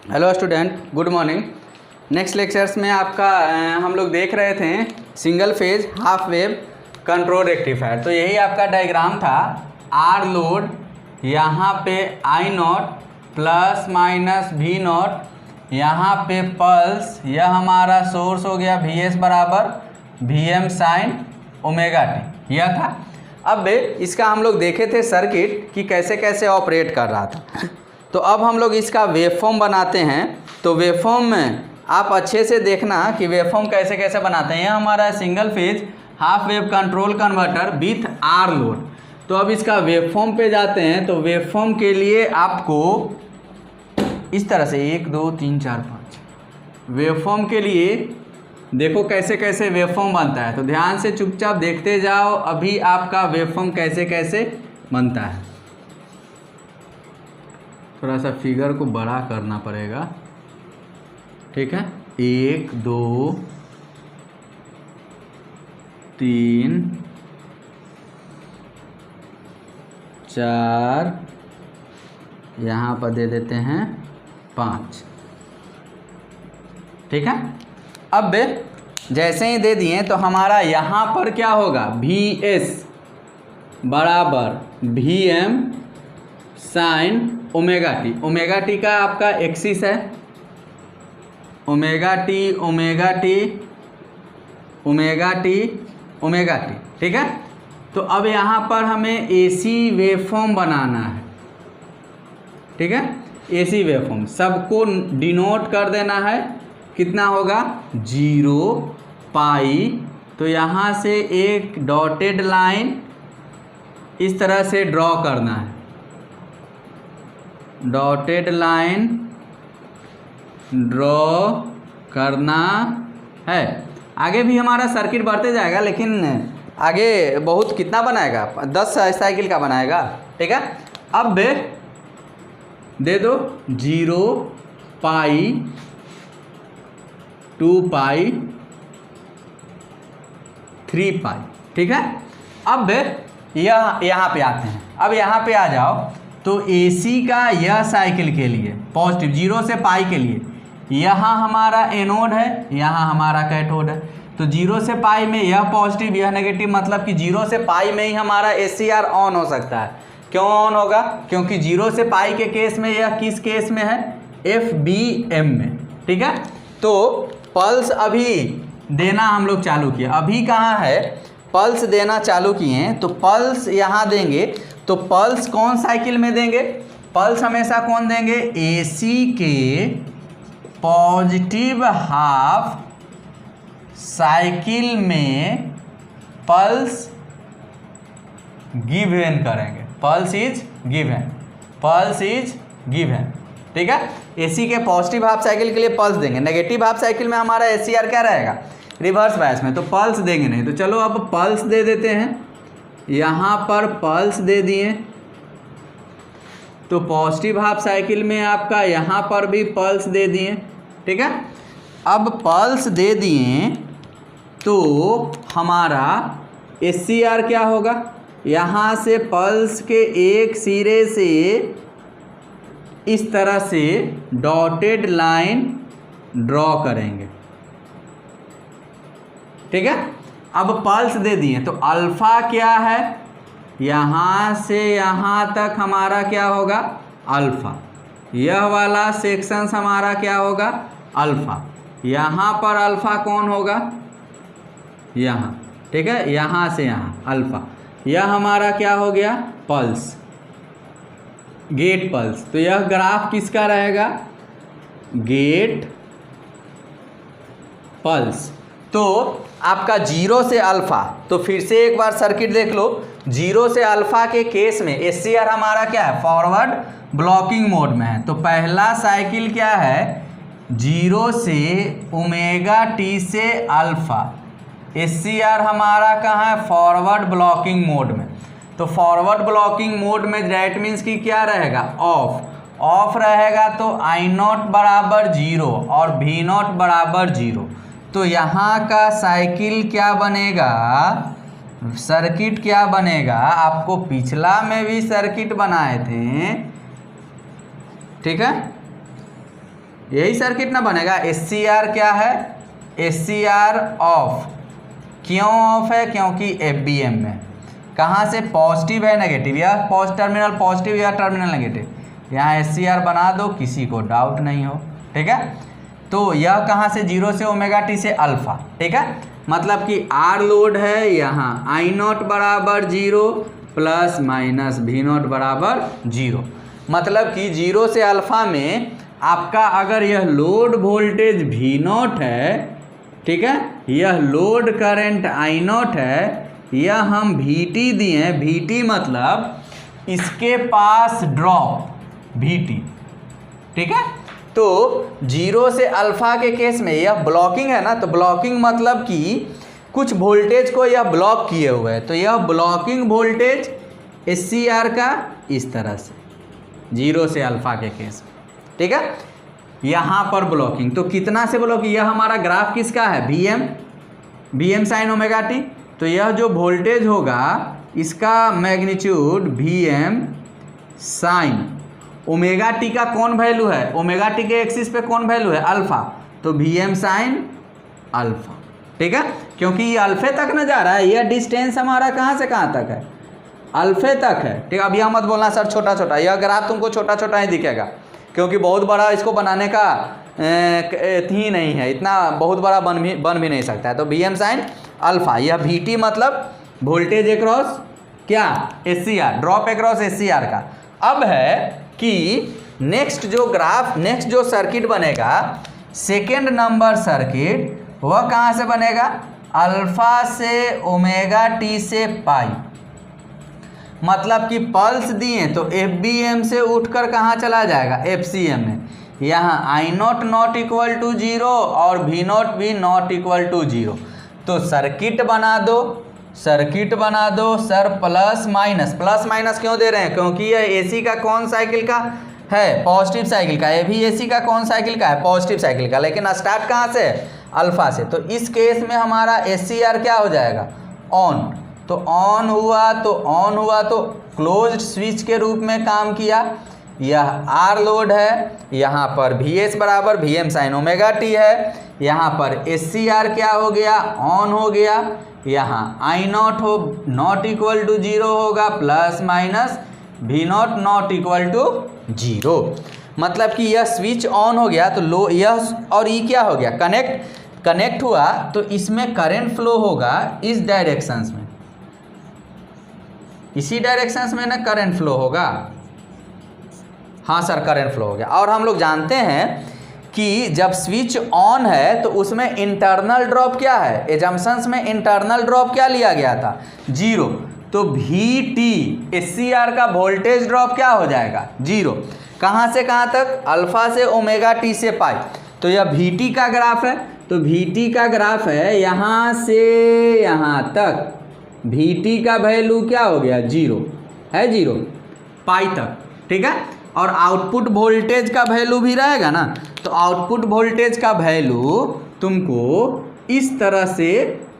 Hello student, good morning. Next lectures में आपका हम लोग देख रहे थे single phase half wave control rectifier. तो यही आपका डायग्राम था। आर लोड, यहाँ पे I not plus minus V not, यहाँ पे पल्स, यह हमारा सोर्स हो गया वी एस बराबर V M sine omega T, यह था। अब इसका हम लोग देखे थे सर्किट कि कैसे कैसे ऑपरेट कर रहा था। तो अब हम लोग इसका वेवफॉर्म बनाते हैं। तो वेवफॉर्म में आप अच्छे से देखना कि वेवफॉर्म कैसे कैसे बनाते हैं। यह हमारा single phase half wave control converter with R load. तो अब इसका वेवफॉर्म पे जाते हैं। तो वेवफॉर्म के लिए आपको इस तरह से 1 2 3 4 5 वेवफॉर्म के लिए देखो कैसे कैसे वेवफॉर्म बनता है। तो ध्यान से चुपचाप देखते जाओ अभी आपका वेवफॉर्म कैसे कैसे बनता है। थोड़ा सा फिगर को बड़ा करना पड़ेगा, ठीक है। 1 2 3 4, यहाँ पर दे देते हैं 5, ठीक है। अब जैसे ही दे दिए तो हमारा यहाँ पर क्या होगा, वी एस बराबर V M sine omega T. Omega T का आपका एक्सिस है, omega T omega T omega T omega T, ठीक है। तो अब यहाँ पर हमें एसी वेवफॉर्म बनाना है, ठीक है। एसी वेवफॉर्म सबको डिनोट कर देना है। कितना होगा, 0 पाई। तो यहाँ से एक डॉटेड लाइन इस तरह से ड्रॉ करना है, डॉटेड लाइन ड्रॉ करना है। आगे भी हमारा सर्किट बढ़ते जाएगा, लेकिन आगे बहुत कितना बनाएगा, 10 साइकिल का बनाएगा, ठीक है। अब दे दो 0 पाई 2 पाई 3 पाई, ठीक है। अब यहाँ पे आते हैं। अब यहाँ पे आ जाओ तो एसी का यह साइकिल के लिए पॉजिटिव 0 से पाई के लिए यहाँ हमारा एनोड है, यहाँ हमारा कैथोड है। तो 0 से पाई में यह पॉजिटिव यह नेगेटिव, मतलब कि 0 से पाई में ही हमारा एसीआर ऑन हो सकता है। क्यों ऑन होगा, क्योंकि 0 से पाई के केस में यह किस केस में है, FBM में, ठीक है। तो पल्स अभी देना हम लोग चालू किए। अभी कहाँ है, पल्स देना चालू किए हैं। तो पल्स यहाँ देंगे। तो पल्स कौन साइकिल में देंगे, पल्स हमेशा कौन देंगे, एसी के पॉजिटिव हाफ साइकिल में पल्स गिवन करेंगे। Pulse is given, pulse is given, ठीक है। एसी के पॉजिटिव हाफ साइकिल के लिए पल्स देंगे। नेगेटिव हाफ साइकिल में हमारा एसीआर क्या रहेगा, रिवर्स बायस में, तो पल्स देंगे नहीं। तो चलो अब पल्स दे देते हैं। यहाँ पर पल्स दे दिए तो पॉजिटिव हाफ साइकिल में आपका यहाँ पर भी पल्स दे दिए, ठीक है। अब पल्स दे दिए तो हमारा एसीआर क्या होगा, यहाँ से पल्स के एक सिरे से इस तरह से डॉटेड लाइन ड्रॉ करेंगे, ठीक है। अब पल्स दे दिए तो अल्फा क्या है, यहाँ से यहाँ तक हमारा क्या होगा, अल्फा। यह वाला सेक्शन हमारा क्या होगा, अल्फा। यहाँ पर अल्फा कौन होगा, यहाँ, ठीक है। यहाँ से यहाँ अल्फा, यह हमारा क्या हो गया, पल्स, गेट पल्स। तो यह ग्राफ किसका रहेगा, गेट पल्स। तो आपका 0 से अल्फा, तो फिर से एक बार सर्किट देख लो। 0 से अल्फा के केस में एसीआर हमारा क्या है, फॉरवर्ड ब्लॉकिंग मोड में है। तो पहला साइकिल क्या है, 0 से ओमेगा टी से अल्फा। एसीआर हमारा कहाँ है, फॉरवर्ड ब्लॉकिंग मोड में। तो फॉरवर्ड ब्लॉकिंग मोड में दैट मीन्स कि क्या रहेगा, ऑफ। ऑफ रहेगा तो आई नॉट बराबर 0 और वी नॉट बराबर 0। तो यहाँ का साइकिल क्या बनेगा, सर्किट क्या बनेगा, आपको पिछला में भी सर्किट बनाए थे, ठीक है। यही सर्किट ना बनेगा। SCR क्या है, SCR ऑफ, क्यों ऑफ है, क्योंकि FBM में कहाँ से पॉजिटिव है नेगेटिव, या टर्मिनल पॉजिटिव या टर्मिनल नेगेटिव, यहाँ SCR बना दो, किसी को डाउट नहीं हो, ठीक है। तो यह कहाँ से, 0 से ओमेगा टी से अल्फा, ठीक है। मतलब कि R लोड है यहाँ I0 बराबर 0 प्लस माइनस V0 बराबर 0। मतलब कि 0 से अल्फा में आपका अगर यह लोड वोल्टेज V0 है, ठीक है, यह लोड करंट I0 है, यह हम VT दिए, VT मतलब इसके पास ड्रॉप VT, ठीक है। तो 0 से अल्फा के केस में यह ब्लॉकिंग है ना, तो ब्लॉकिंग मतलब कि कुछ वोल्टेज को यह ब्लॉक किए हुए है, तो यह ब्लॉकिंग वोल्टेज SCR का इस तरह से 0 से अल्फा के केस में, ठीक है। यहाँ पर ब्लॉकिंग, तो कितना से ब्लॉकिंग, यह हमारा ग्राफ किसका है, VM साइन ओमेगा टी। तो यह जो वोल्टेज होगा इसका magnitude VM sign omega T का कौन वैल्यू है, ओमेगा टी के एक्सिस पे कौन वैल्यू है, अल्फा, तो VM साइन अल्फा, ठीक है। क्योंकि ये अल्फे तक न जा रहा है, यह डिस्टेंस हमारा कहाँ से कहाँ तक है, अल्फे तक है, ठीक है। अब यह मत बोलना सर छोटा छोटा, यह ग्राफ तुमको छोटा छोटा ही दिखेगा, क्योंकि बहुत बड़ा इसको बनाने का ही नहीं है, इतना बहुत बड़ा बन भी नहीं सकता है। तो VM साइन अल्फा, यह VT मतलब वोल्टेज एक्रॉस क्या, SCR, ड्रॉप एक्रॉस SCR का। अब है कि नेक्स्ट जो सर्किट बनेगा, सेकेंड नंबर सर्किट, वह कहाँ से बनेगा, अल्फा से ओमेगा टी से पाई। मतलब कि पल्स दिए तो FBM से उठकर कहाँ चला जाएगा, FCM में। यहाँ I0 नॉट इक्वल टू 0 और V0 भी नॉट इक्वल टू 0। तो सर्किट बना दो सर, प्लस माइनस क्यों दे रहे हैं, क्योंकि यह AC का कौन साइकिल का है, पॉजिटिव साइकिल का, ये भी AC का कौन साइकिल का है, पॉजिटिव साइकिल का, लेकिन स्टार्ट कहाँ से, अल्फा से। तो इस केस में हमारा SCR क्या हो जाएगा, ऑन। तो ऑन हुआ तो क्लोज्ड स्विच के रूप में काम किया। यह R लोड है, यहाँ पर VS बराबर VM साइन ओमेगा टी है, यहाँ पर SCR क्या हो गया, ऑन हो गया। यहाँ I0 हो नॉट इक्वल टू 0 होगा, plus minus V0 not equal to 0। मतलब कि यह स्विच ऑन हो गया, तो यह और ये क्या हो गया, कनेक्ट हुआ, तो इसमें करंट फ्लो होगा इस डायरेक्शंस में, इसी डायरेक्शंस में ना करंट फ्लो होगा। हाँ सर, करंट फ्लो हो गया। और हम लोग जानते हैं कि जब स्विच ऑन है तो उसमें इंटरनल ड्रॉप क्या है, एजम्पशंस में इंटरनल ड्रॉप क्या लिया गया था, 0। तो VT SCR का वोल्टेज ड्रॉप क्या हो जाएगा, 0। कहाँ से कहाँ तक, अल्फा से ओमेगा टी से पाई। तो यह VT का ग्राफ है, तो VT का ग्राफ है यहाँ से यहाँ तक, VT का वैल्यू क्या हो गया, 0 है, 0 पाई तक, ठीक है। और आउटपुट वोल्टेज का वैल्यू भी रहेगा ना, तो आउटपुट वोल्टेज का वैल्यू तुमको इस तरह से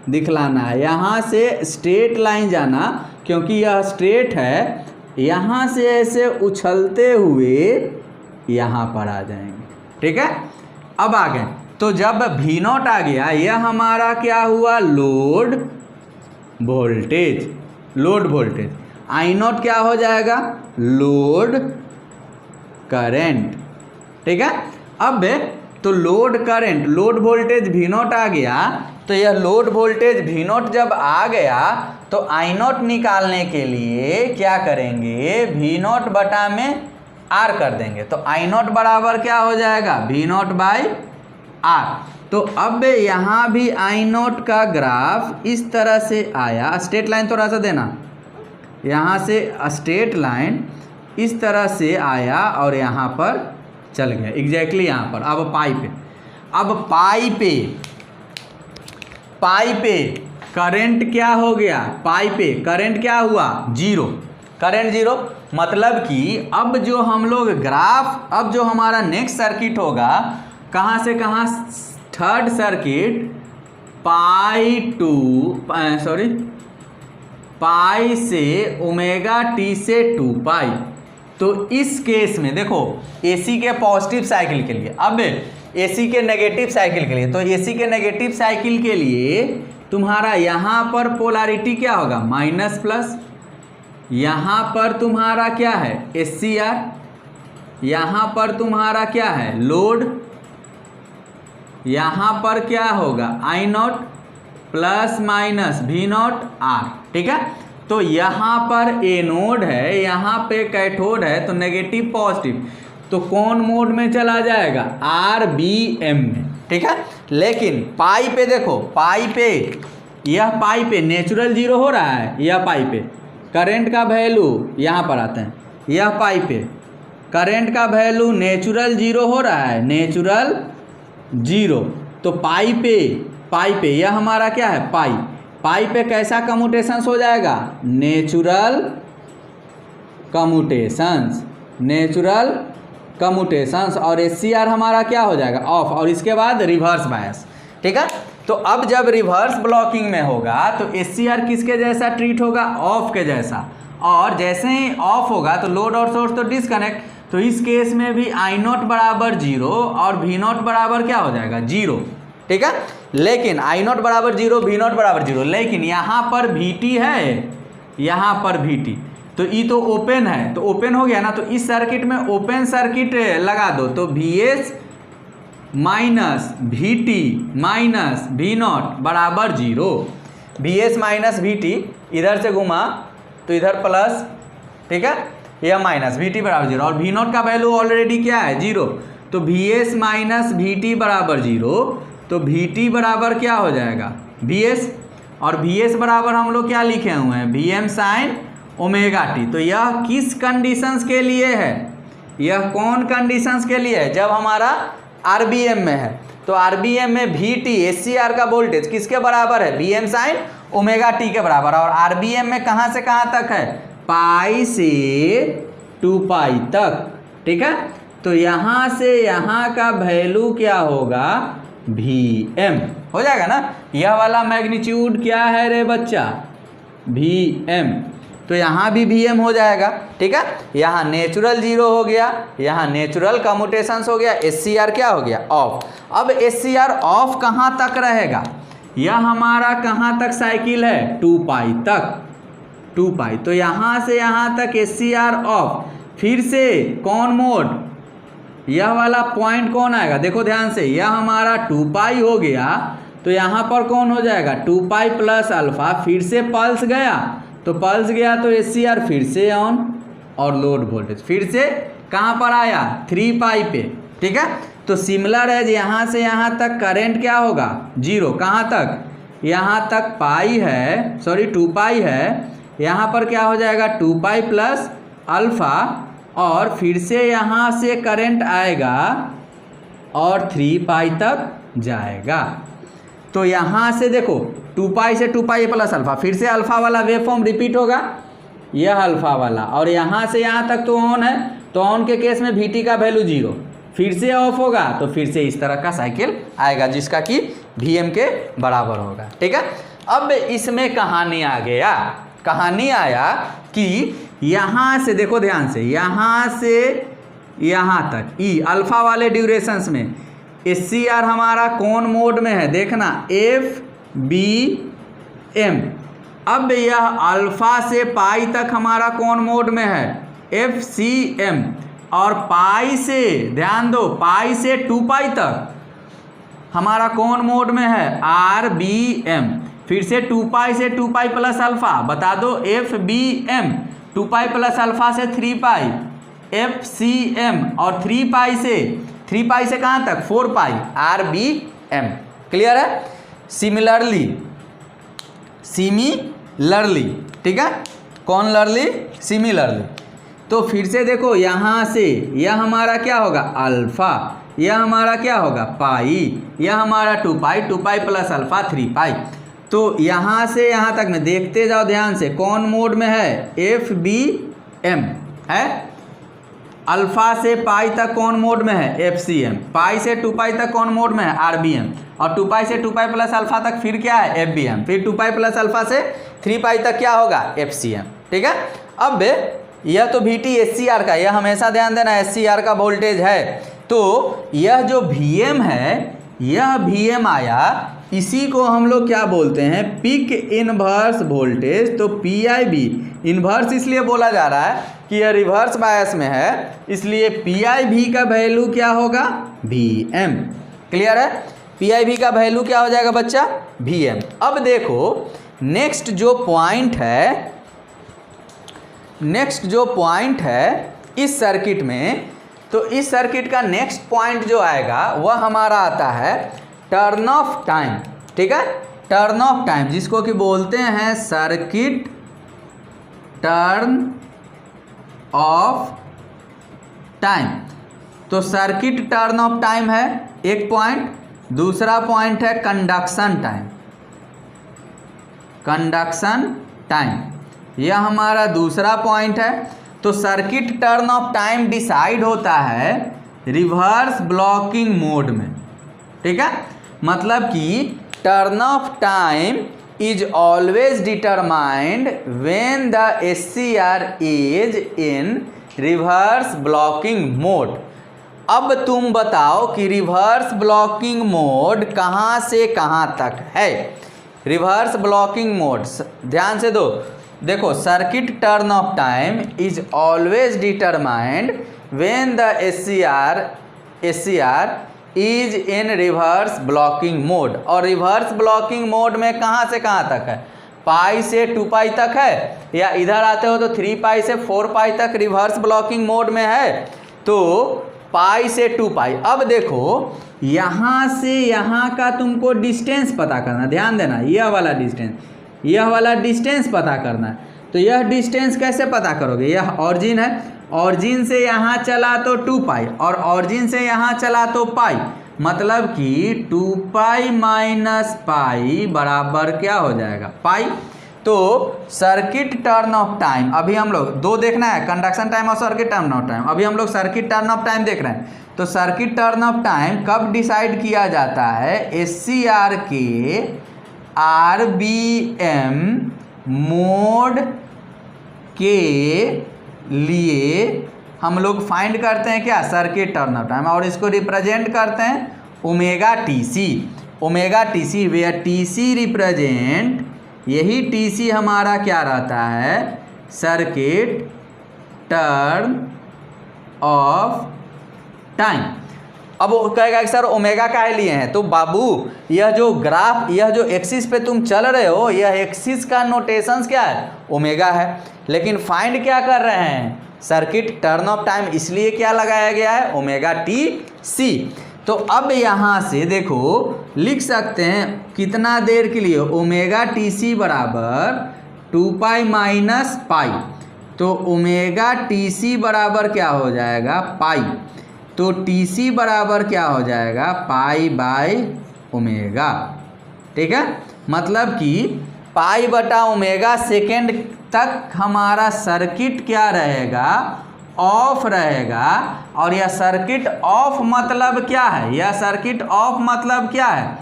दिखलाना है, यहाँ से स्ट्रेट लाइन जाना, क्योंकि यह स्ट्रेट है, यहाँ से ऐसे उछलते हुए यहाँ पर आ जाएंगे, ठीक है। अब आ गए, तो जब V0 आ गया, यह हमारा क्या हुआ, लोड वोल्टेज, I0 क्या हो जाएगा, लोड करंट, ठीक है। अब तो लोड वोल्टेज V0 आ गया, तो यह लोड वोल्टेज V0 जब आ गया तो I0 निकालने के लिए क्या करेंगे, V0 बटा में R कर देंगे। तो I0 बराबर क्या हो जाएगा, V0 बाई R। तो अब यहाँ भी I0 का ग्राफ इस तरह से आया, स्ट्रेट लाइन थोड़ा सा देना, यहाँ से स्ट्रेट लाइन इस तरह से आया और यहाँ पर चल गया, एग्जैक्टली यहाँ पर। अब पाई पे करंट क्या हो गया, पाई पे करंट क्या हुआ, 0, करंट 0। मतलब कि अब जो हम लोग ग्राफ, अब जो हमारा नेक्स्ट सर्किट होगा, कहाँ से कहाँ, थर्ड सर्किट पाई से ओमेगा टी से 2 पाई। तो इस केस में देखो AC के पॉजिटिव साइकिल के लिए, अब AC के नेगेटिव साइकिल के लिए, तो AC के नेगेटिव साइकिल के लिए तुम्हारा यहाँ पर पोलैरिटी क्या होगा, माइनस प्लस, यहाँ पर तुम्हारा क्या है SCR, यहाँ पर तुम्हारा क्या है लोड, यहाँ पर क्या होगा I0 plus minus V0 R, ठीक है। तो यहाँ पर एनोड है, यहाँ पे कैथोड है, तो नेगेटिव पॉजिटिव, तो कौन मोड में चला जाएगा, RBM में, ठीक है। लेकिन पाई पे देखो, पाई पे यह पाई पे नेचुरल जीरो हो रहा है, यह पाई पे करंट का वैल्यू यहाँ पर आते हैं, यह पाई पे करंट का वैल्यू नेचुरल जीरो हो रहा है, नेचुरल जीरो, तो पाई पे यह हमारा क्या है पाई पे कैसा कम्यूटेशंस हो जाएगा, नेचुरल कम्यूटेशंस, और SCR हमारा क्या हो जाएगा ऑफ, और इसके बाद रिवर्स बायस, ठीक है। तो अब जब रिवर्स ब्लॉकिंग में होगा तो SCR किसके जैसा ट्रीट होगा, ऑफ के जैसा, और जैसे ही ऑफ होगा तो लोड और सोर्स तो डिसकनेक्ट, तो इस केस में भी I0 बराबर 0 और V0 बराबर क्या हो जाएगा 0, ठीक है। लेकिन I0 बराबर 0, V0 बराबर 0, लेकिन यहाँ पर VT है, यहाँ पर VT, तो ये तो ओपन है, तो ओपन हो गया ना, तो इस सर्किट में ओपन सर्किट लगा दो, तो VS minus VT minus V0 बराबर 0, VS माइनस VT इधर से घुमा तो इधर प्लस, ठीक है, यह माइनस VT बराबर 0, और V0 का वैल्यू ऑलरेडी क्या है 0, तो VS माइनस VT बराबर 0, तो VT बराबर क्या हो जाएगा VS, और VS बराबर हम लोग क्या लिखे हुए हैं VM साइन ओमेगा टी। तो यह किस कंडीशंस के लिए है, यह कौन कंडीशंस के लिए है, जब हमारा RBM में है, तो RBM में VT SCR का वोल्टेज किसके बराबर है, VM साइन ओमेगा टी के बराबर, और RBM में कहाँ से कहाँ तक है, पाई से 2 पाई तक, ठीक है। तो यहाँ से यहाँ का वैल्यू क्या होगा VM हो जाएगा ना, यह वाला मैग्नीट्यूड क्या है रे बच्चा VM, तो यहाँ भी VM हो जाएगा, ठीक है। यहाँ नेचुरल जीरो हो गया, यहाँ नेचुरल कम्यूटेशंस हो गया, SCR क्या हो गया ऑफ। अब SCR ऑफ कहाँ तक रहेगा, यह हमारा कहाँ तक साइकिल है 2 पाई तक, 2 पाई, तो यहाँ से यहाँ तक SCR ऑफ, फिर से कौन मोड, यह वाला पॉइंट कौन आएगा, देखो ध्यान से, यह हमारा 2 पाई हो गया, तो यहाँ पर कौन हो जाएगा 2 पाई प्लस अल्फा, फिर से पल्स गया, तो पल्स गया तो SCR फिर से ऑन, और लोड वोल्टेज फिर से कहाँ पर आया 3 पाई पे, ठीक है। तो सिमिलर है, यहाँ से यहाँ तक करंट क्या होगा 0, कहाँ तक, यहाँ तक पाई है, सॉरी 2 पाई है, यहाँ पर क्या हो जाएगा 2 पाई प्लस अल्फा, और फिर से यहाँ से करंट आएगा और 3 पाई तक जाएगा। तो यहाँ से देखो 2 पाई से 2 पाई प्लस अल्फा, फिर से अल्फा वाला वेव फॉर्म रिपीट होगा, यह अल्फा वाला, और यहाँ से यहाँ तक तो ऑन है, तो ऑन के केस में VT का वैल्यू 0, फिर से ऑफ होगा तो फिर से इस तरह का साइकिल आएगा जिसका कि VM के बराबर होगा, ठीक है। अब इसमें कहानी आ गया, कहानी आया कि यहाँ से देखो ध्यान से, यहाँ से यहाँ तक ई अल्फा वाले ड्यूरेशंस में SCR हमारा कौन मोड में है, देखना FBM। अब यह अल्फा से पाई तक हमारा कौन मोड में है FCM, और पाई से ध्यान दो, पाई से 2 पाई तक हमारा कौन मोड में है RBM, फिर से 2 पाई से 2 पाई प्लस अल्फा, बता दो FBM, 2 पाई प्लस अल्फा से 3 पाई FCM, और 3 पाई से कहाँ तक 4 पाई RBM, क्लियर है। सिमिलरली, ठीक है, कौन लरली, सिमिलरली। तो फिर से देखो यहाँ से यह हमारा क्या होगा अल्फा, यह हमारा क्या होगा पाई, यह हमारा 2 पाई प्लस अल्फा 3 पाई। तो यहाँ से यहाँ तक में देखते जाओ ध्यान से, कौन मोड में है FBM है, अल्फा से पाई तक कौन मोड में है FCM, पाई से 2 पाई तक कौन मोड में है RBM, और 2 पाई से 2 पाई प्लस अल्फा तक फिर क्या है FBM, फिर 2 पाई प्लस अल्फा से 3 पाई तक क्या होगा FCM, ठीक है। अब यह तो VT SCR का, यह हमेशा ध्यान देना SCR का वोल्टेज है। तो यह जो VM है, यह VM आया, इसी को हम लोग क्या बोलते हैं, पीक इनवर्स वोल्टेज। तो PIV इनवर्स इसलिए बोला जा रहा है कि यह रिवर्स बायस में है, इसलिए PIV का वैल्यू क्या होगा, VM। क्लियर है? PIV का वैल्यू क्या हो जाएगा बच्चा, VM। अब देखो नेक्स्ट जो पॉइंट है इस सर्किट में, तो इस सर्किट का नेक्स्ट पॉइंट जो आएगा वह हमारा आता है टर्न ऑफ टाइम। ठीक है, टर्न ऑफ टाइम, जिसको कि बोलते हैं सर्किट टर्न ऑफ टाइम। तो सर्किट टर्न ऑफ टाइम है एक पॉइंट, दूसरा पॉइंट है कंडक्शन टाइम। कंडक्शन टाइम यह हमारा दूसरा पॉइंट है। तो circuit turn off time decide होता है रिवर्स ब्लॉकिंग मोड में। ठीक है, मतलब कि turn off time is always determined when the SCR is in reverse blocking mode. अब तुम बताओ कि रिवर्स ब्लॉकिंग मोड कहाँ से कहाँ तक है। रिवर्स ब्लॉकिंग मोड ध्यान से देखो circuit turn off time is always determined when the SCR is in reverse blocking mode. और रिवर्स ब्लॉकिंग मोड में कहाँ से कहाँ तक है, पाई से 2 पाई तक है, या इधर आते हो तो 3 पाई से 4 पाई तक रिवर्स ब्लॉकिंग मोड में है। तो पाई से 2 पाई। अब देखो यहाँ से यहाँ का तुमको डिस्टेंस पता करना, ध्यान देना, यह वाला डिस्टेंस पता करना है। तो यह डिस्टेंस कैसे पता करोगे, यह ऑरिजिन है, ऑरिजिन से यहाँ चला तो 2 पाई और ऑरिजिन से यहाँ चला तो पाई, मतलब कि 2 पाई माइनस पाई बराबर क्या हो जाएगा, पाई। तो सर्किट टर्न ऑफ टाइम, अभी हम लोग 2 देखना है, कंडक्शन टाइम और सर्किट टर्न ऑफ टाइम। अभी हम लोग सर्किट टर्न ऑफ टाइम देख रहे हैं। तो सर्किट टर्न ऑफ टाइम कब डिसाइड किया जाता है, SCR के RBM मोड के लिए हम लोग फाइंड करते हैं क्या, सर्किट टर्न ऑफ टाइम, और इसको रिप्रेजेंट करते हैं omega TC where TC represent, यही TC हमारा क्या रहता है, सर्किट टर्न ऑफ टाइम। अब वो कहेगा कि सर ओमेगा का लिए हैं, तो बाबू यह जो ग्राफ, यह जो एक्सिस पे तुम चल रहे हो, यह एक्सिस का नोटेशंस क्या है, ओमेगा है। लेकिन फाइंड क्या कर रहे हैं, सर्किट टर्न ऑफ टाइम, इसलिए क्या लगाया गया है, ओमेगा TC। तो अब यहाँ से देखो लिख सकते हैं कितना देर के लिए, ओमेगा TC बराबर 2 पाई माइनस पाई। तो ओमेगा TC बराबर क्या हो जाएगा, पाई। तो TC बराबर क्या हो जाएगा, पाई बाय ओमेगा। ठीक है, मतलब कि पाई बटा ओमेगा सेकेंड तक हमारा सर्किट क्या रहेगा, ऑफ रहेगा। और यह सर्किट ऑफ मतलब क्या है, यह सर्किट ऑफ मतलब क्या है,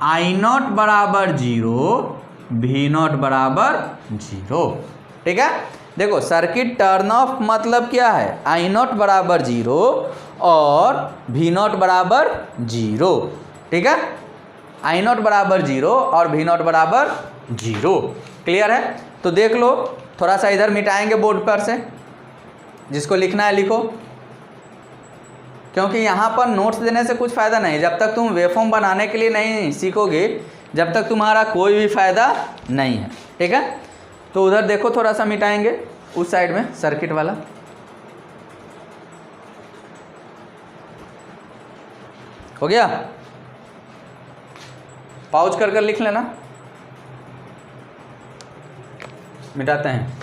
I0 बराबर 0, V0 बराबर 0। ठीक है, देखो सर्किट टर्न ऑफ मतलब क्या है, I0 बराबर 0 और V0 बराबर 0। ठीक है, I0 बराबर 0 और V0 बराबर 0। क्लियर है? तो देख लो, थोड़ा सा इधर मिटाएंगे बोर्ड पर से, जिसको लिखना है लिखो, क्योंकि यहाँ पर नोट्स देने से कुछ फ़ायदा नहीं, जब तक तुम वेवफॉर्म बनाने के लिए नहीं सीखोगे, जब तक तुम्हारा कोई भी फ़ायदा नहीं है। ठीक है, तो उधर देखो थोड़ा सा मिटाएंगे, उस साइड में सर्किट वाला। हो गया, पॉज कर लिख लेना, मिटाते हैं।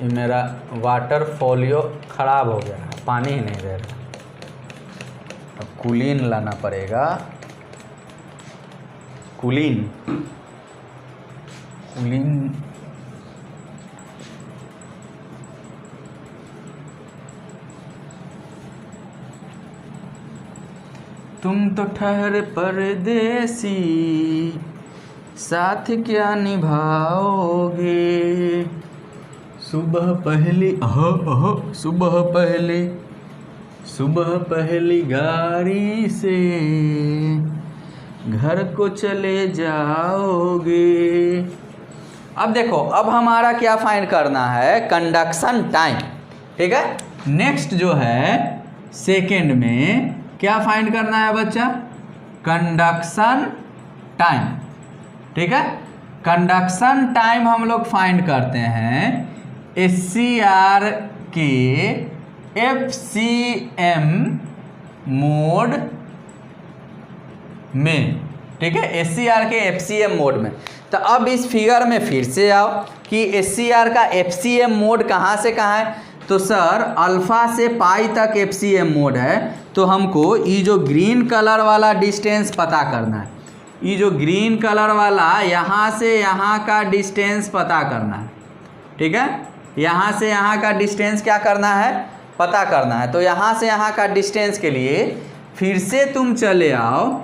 ये मेरा वाटर फोलियो ख़राब हो गया है, पानी ही नहीं दे रहा, अब कूलीन लाना पड़ेगा। कूलीन तुम तो ठहरे परदेसी, साथ क्या निभाओगे, सुबह पहली गाड़ी से घर को चले जाओगे। अब देखो, अब हमारा क्या फाइंड करना है, कंडक्शन टाइम। ठीक है, नेक्स्ट जो है सेकेंड में क्या फाइंड करना है बच्चा, कंडक्शन टाइम। ठीक है, कंडक्शन टाइम हम लोग फाइंड करते हैं SCR के FCM मोड में। ठीक है, SCR के FCM मोड में। तो अब इस फिगर में फिर से आओ कि SCR का FCM मोड कहाँ से कहाँ है। तो सर अल्फ़ा से पाई तक FCM मोड है, तो हमको ये जो ग्रीन कलर वाला डिस्टेंस पता करना है। ये जो ग्रीन कलर वाला यहाँ से यहाँ का डिस्टेंस पता करना है। ठीक है, यहाँ से यहाँ का डिस्टेंस क्या करना है, पता करना है। तो यहाँ से यहाँ का डिस्टेंस के लिए फिर से तुम चले आओ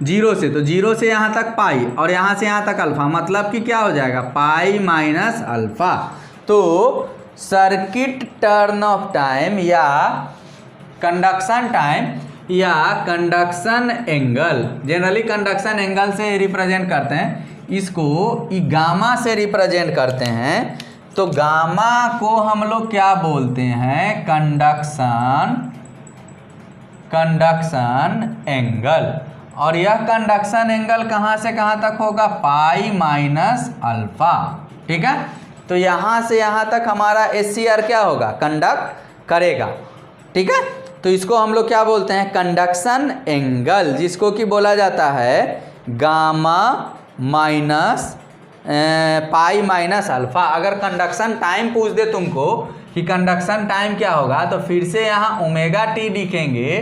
0 से, तो 0 से यहाँ तक पाई और यहाँ से यहाँ तक अल्फ़ा, मतलब कि क्या हो जाएगा, पाई माइनस अल्फ़ा। तो सर्किट टर्न ऑफ टाइम या कंडक्शन टाइम या conduction angle, generally conduction angle से रिप्रेजेंट करते हैं, इसको गामा से रिप्रेजेंट करते हैं। तो गामा को हम लोग क्या बोलते हैं, कंडक्शन एंगल। और यह कंडक्शन एंगल कहाँ से कहाँ तक होगा, पाई माइनस अल्फ़ा। ठीक है, तो यहाँ से यहाँ तक हमारा SCR क्या होगा, कंडक्ट करेगा। ठीक है, तो इसको हम लोग क्या बोलते हैं, कंडक्शन एंगल, जिसको कि बोला जाता है gamma minus pi minus alpha. अगर कंडक्शन टाइम पूछ दे तुमको कि कंडक्शन टाइम क्या होगा, तो फिर से यहाँ ओमेगा टी लिखेंगे,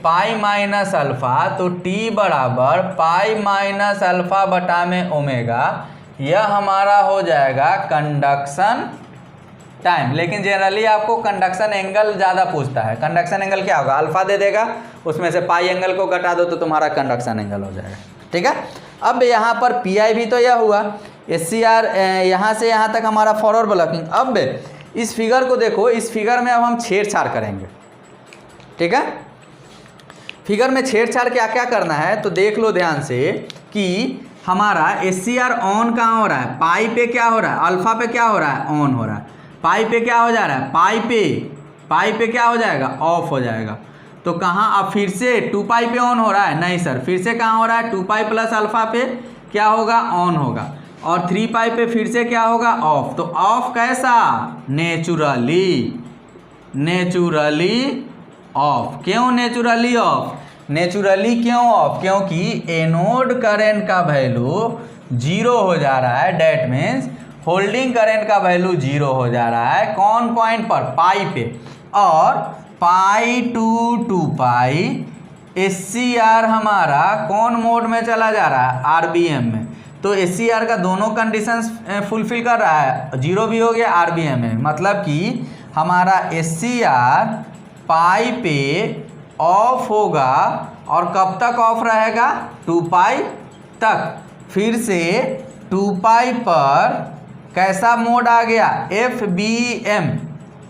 पाई माइनस अल्फ़ा, तो टी बराबर पाई माइनस अल्फ़ा बटा में ओमेगा। यह हमारा हो जाएगा कंडक्शन टाइम। लेकिन जनरली आपको कंडक्शन एंगल ज़्यादा पूछता है। कंडक्शन एंगल क्या होगा, अल्फ़ा दे देगा, उसमें से पाई एंगल को घटा दो तो तुम्हारा कंडक्शन एंगल हो जाएगा। ठीक है, अब यहाँ पर PI भी तो यह हुआ, SCR यहाँ से यहाँ तक हमारा फॉरवर्ड ब्लॉकिंग। अब इस फिगर को देखो, इस फिगर में अब हम छेड़छाड़ करेंगे। ठीक है, फिगर में छेड़छाड़ क्या क्या करना है, तो देख लो ध्यान से कि हमारा SCR ऑन कहाँ हो रहा है, पाई पे क्या हो रहा है, अल्फ़ा पे क्या हो रहा है, ऑन हो रहा है। पाई पे क्या हो जा रहा है, पाई पे क्या हो जाएगा, ऑफ हो जाएगा। तो कहाँ, अब फिर से 2 पाई पे ऑन हो रहा है, नहीं सर, फिर से कहाँ हो रहा है, 2 पाई प्लस अल्फ़ा पे क्या होगा, ऑन होगा। और 3 पाई पे फिर से क्या होगा, ऑफ। तो ऑफ कैसा, नेचुरली ऑफ। क्यों नेचुरली ऑफ, नेचुरली क्यों ऑफ, क्योंकि एनोड करंट का वैल्यू 0 हो जा रहा है। डैट मीन्स होल्डिंग करंट का वैल्यू 0 हो जा रहा है। कौन पॉइंट पर, पाई पे। और पाई टू 2 पाई SCR हमारा कौन मोड में चला जा रहा है, RBM में। तो SCR का दोनों कंडीशंस फुलफिल कर रहा है, 0 भी हो गया, RBM में, मतलब कि हमारा SCR पाई पे ऑफ होगा। और कब तक ऑफ रहेगा, 2 पाई तक। फिर से 2 पाई पर कैसा मोड आ गया, FBM।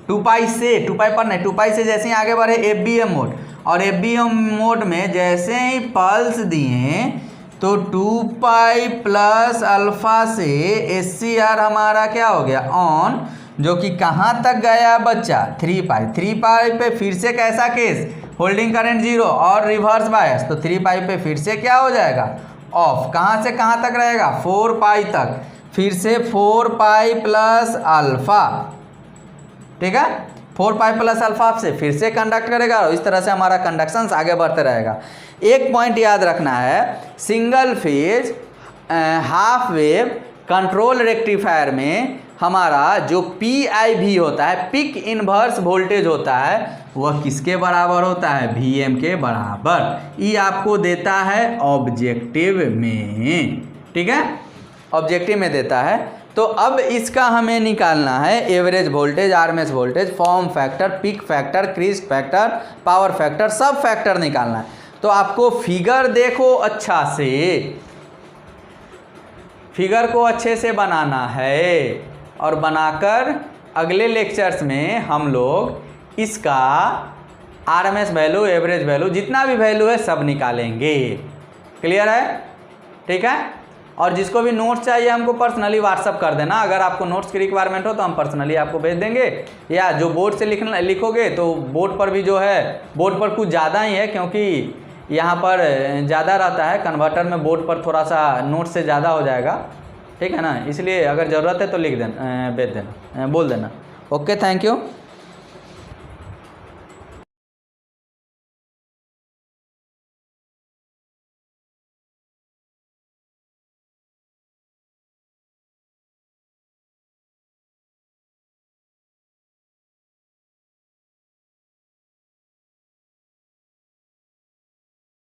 2 पाई से, 2 पाई पर नहीं, 2 पाई से जैसे ही आगे बढ़े FBM मोड। और FBM मोड में जैसे ही पल्स दिए तो 2 पाई प्लस अल्फ़ा से SCR हमारा क्या हो गया, ऑन, जो कि कहाँ तक गया बच्चा, 3 पाई। 3 पाई पे फिर से कैसा केस, होल्डिंग करंट 0 और रिवर्स बायस, तो 3 पाई पे फिर से क्या हो जाएगा, ऑफ। कहाँ से कहाँ तक रहेगा, 4 पाई तक। फिर से 4 पाई प्लस अल्फ़ा। ठीक है, 4 पाई प्लस अल्फ़ा से फिर से कंडक्ट करेगा और इस तरह से हमारा कंडक्शन आगे बढ़ते रहेगा। एक पॉइंट याद रखना है, single phase half wave control rectifier में हमारा जो PIV होता है, पिक इन्वर्स वोल्टेज होता है, वह किसके बराबर होता है, VM के बराबर। ये आपको देता है ऑब्जेक्टिव में। ठीक है, ऑब्जेक्टिव में देता है। तो अब इसका हमें निकालना है average voltage, RMS voltage, form factor, peak factor, crest factor, power factor, सब फैक्टर निकालना है। तो आपको फिगर देखो, अच्छा से फिगर को अच्छे से बनाना है। और बनाकर अगले लेक्चर्स में हम लोग इसका RMS वैल्यू, एवरेज वैल्यू, जितना भी वैल्यू है सब निकालेंगे। क्लियर है? ठीक है। और जिसको भी नोट्स चाहिए हमको पर्सनली व्हाट्सअप कर देना। अगर आपको नोट्स की रिक्वायरमेंट हो तो हम पर्सनली आपको भेज देंगे, या जो बोर्ड से लिखोगे तो बोर्ड पर भी जो है, बोर्ड पर कुछ ज़्यादा ही है क्योंकि यहाँ पर ज़्यादा रहता है, कन्वर्टर में बोर्ड पर थोड़ा सा नोट से ज़्यादा हो जाएगा। ठीक है ना, इसलिए अगर ज़रूरत है तो लिख देना, भेज देना, बोल देना। Okay, thank you.